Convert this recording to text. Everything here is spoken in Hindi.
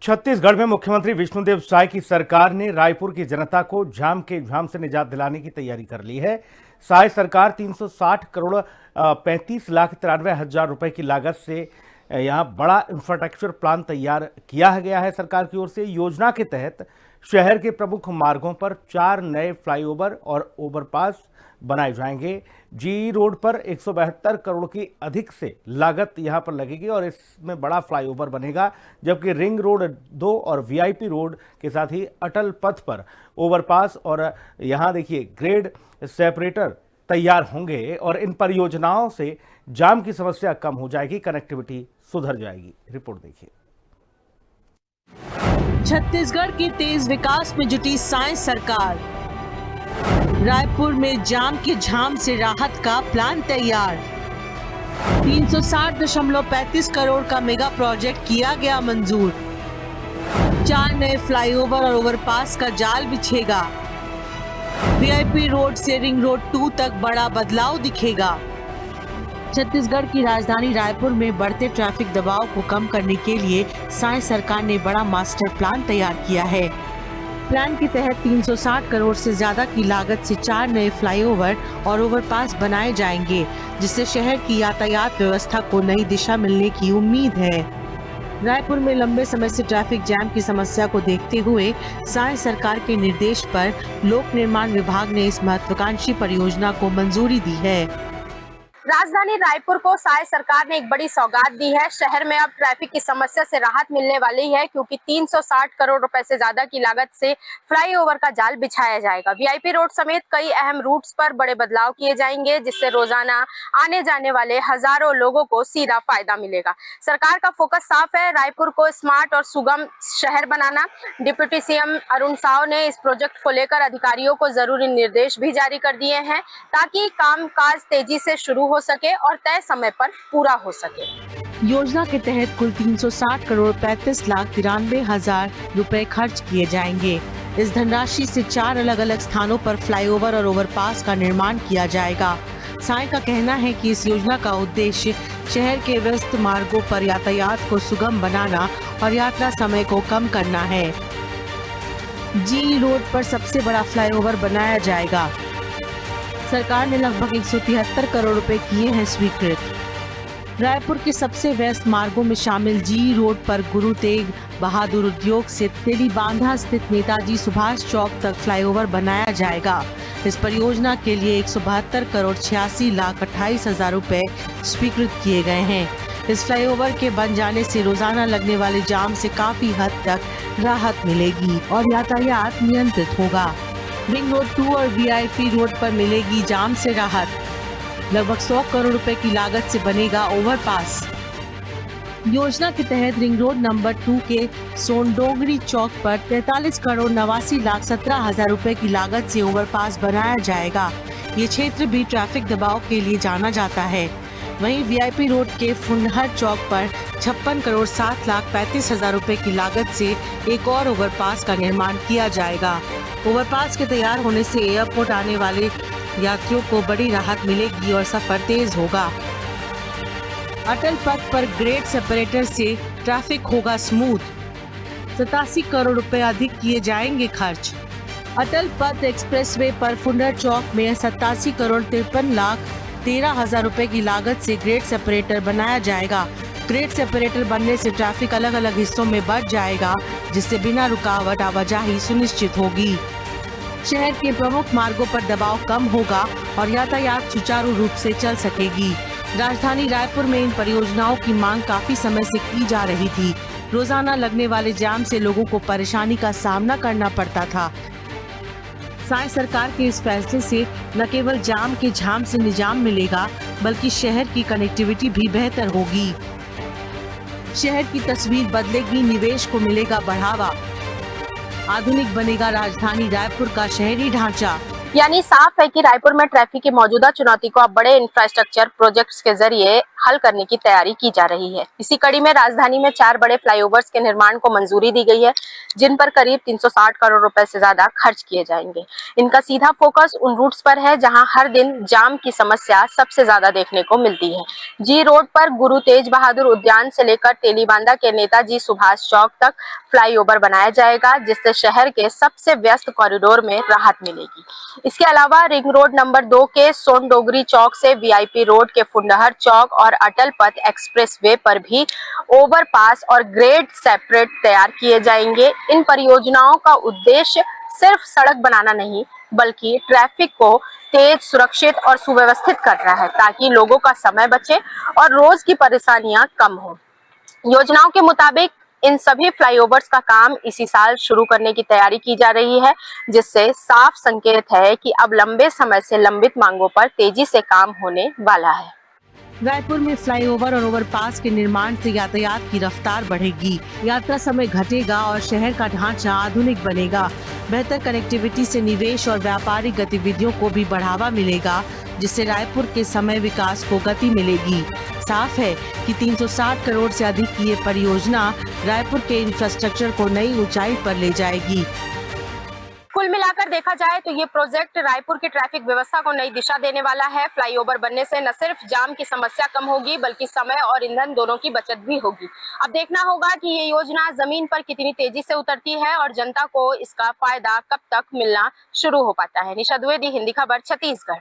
छत्तीसगढ़ में मुख्यमंत्री विष्णुदेव साय की सरकार ने रायपुर की जनता को जाम के झाम से निजात दिलाने की तैयारी कर ली है। साय सरकार 360 करोड़ 35,93,000 रुपए की लागत से यहां बड़ा इंफ्रास्ट्रक्चर प्लान तैयार किया गया है। सरकार की ओर से योजना के तहत शहर के प्रमुख मार्गों पर 4 नए फ्लाईओवर और ओवरपास बनाए जाएंगे। जी रोड पर 172 करोड़ की अधिक से लागत यहां पर लगेगी और इसमें बड़ा फ्लाईओवर बनेगा, जबकि रिंग रोड 2 और वीआईपी रोड के साथ ही अटल पथ पर ओवरपास और यहां देखिए ग्रेड सेपरेटर तैयार होंगे और इन परियोजनाओं से जाम की समस्या कम हो जाएगी, कनेक्टिविटी सुधर जाएगी। रिपोर्ट देखिए। छत्तीसगढ़ के तेज विकास में जुटी साय सरकार। रायपुर में जाम के झाम से राहत का प्लान तैयार। 360.35 करोड़ का मेगा प्रोजेक्ट किया गया मंजूर। 4 नए फ्लाईओवर और ओवरपास का जाल बिछेगा। वीआईपी रोड से रिंग रोड 2 तक बड़ा बदलाव दिखेगा। छत्तीसगढ़ की राजधानी रायपुर में बढ़ते ट्रैफिक दबाव को कम करने के लिए साय सरकार ने बड़ा मास्टर प्लान तैयार किया है। प्लान के तहत 360 करोड़ से ज्यादा की लागत से 4 नए फ्लाईओवर और ओवरपास बनाए जाएंगे, जिससे शहर की यातायात व्यवस्था को नई दिशा मिलने की उम्मीद है। रायपुर में लंबे समय से ट्रैफिक जैम की समस्या को देखते हुए साय सरकार के निर्देश पर लोक निर्माण विभाग ने इस महत्वाकांक्षी परियोजना को मंजूरी दी है। राजधानी रायपुर को साय सरकार ने एक बड़ी सौगात दी है। शहर में अब ट्रैफिक की समस्या से राहत मिलने वाली है, क्योंकि 360 करोड़ रुपए से ज्यादा की लागत से फ्लाईओवर का जाल बिछाया जाएगा। वीआईपी रोड समेत कई अहम रूट्स पर बड़े बदलाव किए जाएंगे, जिससे रोजाना आने जाने वाले हजारों लोगों को सीधा फायदा मिलेगा। सरकार का फोकस साफ है, रायपुर को स्मार्ट और सुगम शहर बनाना। डिप्टी सीएम अरुण साव ने इस प्रोजेक्ट को लेकर अधिकारियों को जरूरी निर्देश भी जारी कर दिए हैं, ताकि कामकाज तेजी से शुरू हो सके और तय समय पर पूरा हो सके। योजना के तहत कुल 360 करोड़ 35,93,000 रुपए खर्च किए जाएंगे। इस धनराशि से 4 अलग अलग स्थानों पर फ्लाईओवर और ओवरपास का निर्माण किया जाएगा। साय का कहना है कि इस योजना का उद्देश्य शहर के व्यस्त मार्गों पर यातायात को सुगम बनाना और यात्रा समय को कम करना है। जी रोड पर सबसे बड़ा फ्लाईओवर बनाया जाएगा। सरकार ने लगभग 173 करोड़ रुपए किए हैं स्वीकृत। रायपुर के सबसे व्यस्त मार्गों में शामिल जी रोड पर गुरु तेग बहादुर उद्योग से तेली बांधा स्थित नेताजी सुभाष चौक तक फ्लाईओवर बनाया जाएगा। इस परियोजना के लिए 172 करोड़ 86,28,000 रुपए स्वीकृत किए गए हैं। इस फ्लाईओवर के बन जाने से रोजाना लगने वाले जाम से काफी हद तक राहत मिलेगी और यातायात नियंत्रित होगा। रिंग रोड 2 और वीआईपी रोड पर मिलेगी जाम से राहत। लगभग 100 करोड़ रुपए की लागत से बनेगा ओवरपास। योजना के तहत रिंग रोड नंबर 2 के सोनडोंगरी चौक पर 43 करोड़ 89,17,000 रुपए की लागत से ओवरपास बनाया जाएगा। ये क्षेत्र भी ट्रैफिक दबाव के लिए जाना जाता है। वहीं वीआईपी रोड के फुंडहर चौक पर 56 करोड़ 7,35,000 रुपए की लागत से एक और ओवरपास का निर्माण किया जाएगा। ओवरपास के तैयार होने से एयरपोर्ट आने वाले यात्रियों को बड़ी राहत मिलेगी और सफर तेज होगा। अटल पथ पर ग्रेड सेपरेटर से ट्रैफिक होगा स्मूथ। 87 करोड़ रुपए अधिक किए जाएंगे खर्च। अटल पथ एक्सप्रेसवे पर फुंडर चौक में 87 करोड़ 53,13,000 रुपए की लागत से ग्रेड सेपरेटर बनाया जाएगा। ग्रेड सेपरेटर बनने से ट्रैफिक अलग अलग हिस्सों में बढ़ जाएगा, जिससे बिना रुकावट आवाजाही सुनिश्चित होगी। शहर के प्रमुख मार्गों पर दबाव कम होगा और यातायात सुचारू रूप से चल सकेगी। राजधानी रायपुर में इन परियोजनाओं की मांग काफी समय से की जा रही थी। रोजाना लगने वाले जाम से लोगों को परेशानी का सामना करना पड़ता था। साय सरकार के इस फैसले से न केवल जाम के झाम से निजाम मिलेगा, बल्कि शहर की कनेक्टिविटी भी बेहतर होगी। शहर की तस्वीर बदलेगी, निवेश को मिलेगा बढ़ावा। आधुनिक बनेगा राजधानी रायपुर का शहरी ढांचा। यानी साफ है कि रायपुर में ट्रैफिक की मौजूदा चुनौती को अब बड़े इंफ्रास्ट्रक्चर प्रोजेक्ट्स के जरिए हल करने की तैयारी की जा रही है। इसी कड़ी में राजधानी में 4 बड़े फ्लाईओवर्स के निर्माण को मंजूरी दी गई है, जिन पर करीब 360 करोड़ रुपए से ज्यादा खर्च किए जाएंगे। इनका सीधा फोकस उन रूट्स पर है जहां हर दिन जाम की समस्या सबसे ज्यादा देखने को मिलती है। जी रोड पर गुरु तेज बहादुर उद्यान से लेकर तेलीबांधा के नेताजी सुभाष चौक तक फ्लाईओवर बनाया जाएगा, जिससे शहर के सबसे व्यस्त कॉरिडोर में राहत मिलेगी। इसके अलावा रिंग रोड नंबर 2 के सोनडोगरी चौक से वीआईपी रोड के फुंडहर चौक और अटल पथ एक्सप्रेस वे पर भी ओवरपास और ग्रेड सेपरेट तैयार किए जाएंगे। इन परियोजनाओं का उद्देश्य सिर्फ सड़क बनाना नहीं, बल्कि ट्रैफिक को तेज, सुरक्षित और सुव्यवस्थित करना है, ताकि लोगों का समय बचे और रोज की परेशानियां कम हो। योजनाओं के मुताबिक इन सभी फ्लाईओवर्स का काम इसी साल शुरू करने की तैयारी की जा रही है, जिससे साफ संकेत है कि अब लंबे समय से लंबित मांगों पर तेजी से काम होने वाला है। रायपुर में फ्लाईओवर और ओवरपास के निर्माण से यातायात की रफ्तार बढ़ेगी, यात्रा समय घटेगा और शहर का ढांचा आधुनिक बनेगा। बेहतर कनेक्टिविटी से निवेश और व्यापारिक गतिविधियों को भी बढ़ावा मिलेगा, जिससे रायपुर के समय विकास को गति मिलेगी। साफ है कि 360 करोड़ से अधिक की ये परियोजना रायपुर के इंफ्रास्ट्रक्चर को नई ऊंचाई पर ले जाएगी। कुल मिलाकर देखा जाए तो ये प्रोजेक्ट रायपुर की ट्रैफिक व्यवस्था को नई दिशा देने वाला है। फ्लाईओवर बनने से न सिर्फ जाम की समस्या कम होगी, बल्कि समय और ईंधन दोनों की बचत भी होगी। अब देखना होगा कि ये योजना जमीन पर कितनी तेजी से उतरती है और जनता को इसका फायदा कब तक मिलना शुरू हो पाता है। निशा द्विवेदी, हिंदी खबर, छत्तीसगढ़।